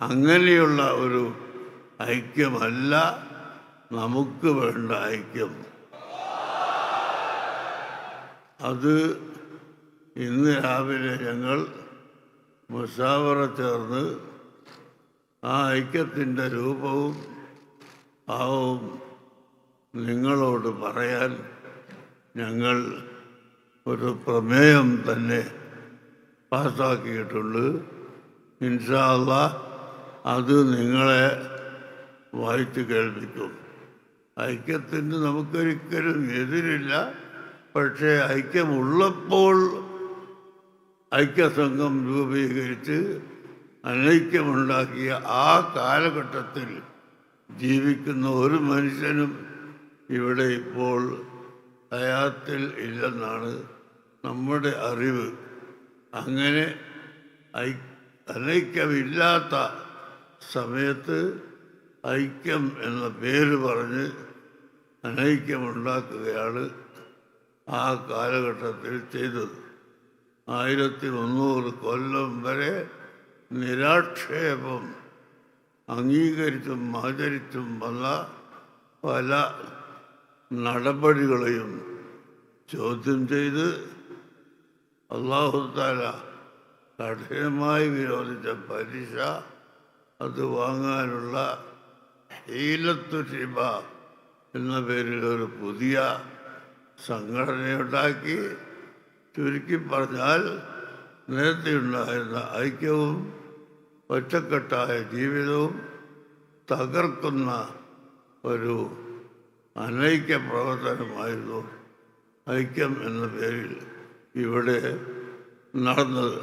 അങ്ങനെയുള്ള ഒരു ഐക്യമല്ല നമുക്ക് വേണ്ട ഐക്യം. അത് ഇന്ന് രാവിലെ ഞങ്ങൾ മുസാവറ ചേർന്ന് ആ ഐക്യത്തിൻ്റെ രൂപവും ഭാവവും നിങ്ങളോട് പറയാൻ ഞങ്ങൾ ഒരു പ്രമേയം തന്നെ പാസ്സാക്കിയിട്ടുണ്ട്. ഇൻഷാ അല്ലാഹ് അത് നിങ്ങളെ വായിച്ച് കേൾപ്പിക്കും. ഐക്യത്തിന് നമുക്കൊരിക്കലും എതിരില്ല. പക്ഷേ ഐക്യമുള്ളപ്പോൾ ഐക്യസംഘം രൂപീകരിച്ച് അനൈക്യമുണ്ടാക്കിയ ആ കാലഘട്ടത്തിൽ ജീവിക്കുന്ന ഒരു മനുഷ്യനും ഇവിടെ ഇപ്പോൾ ഹയാത്തിൽ ഇല്ലെന്നാണ് നമ്മുടെ അറിവ്. അങ്ങനെ അനൈക്യമില്ലാത്ത സമയത്ത് ഐക്യം എന്ന പേര് പറഞ്ഞ് അനൈക്യമുണ്ടാക്കുകയാണ് ആ കാലഘട്ടത്തിൽ ചെയ്തത്. 1300 കൊല്ലം വരെ നിരാക്ഷേപം അംഗീകരിച്ചും ആചരിച്ചും വന്ന പല നടപടികളെയും ചോദ്യം ചെയ്ത് അല്ലാഹു തആല കഠിനമായി വിരോധിച്ച പലിശ, അത് വാങ്ങാനുള്ള ഹീലത്തു റിബ എന്ന പേരിൽ ഒരു പുതിയ സംഘടനയുണ്ടാക്കി. ചുരുക്കി പറഞ്ഞാൽ നേരത്തെ ഉണ്ടായിരുന്ന ഐക്യവും ഒറ്റക്കെട്ടായ ജീവിതവും തകർക്കുന്ന ഒരു അനൈക്യ പ്രവർത്തനമായിരുന്നു ഐക്യം എന്ന പേരിൽ ഇവിടെ നടന്നത്.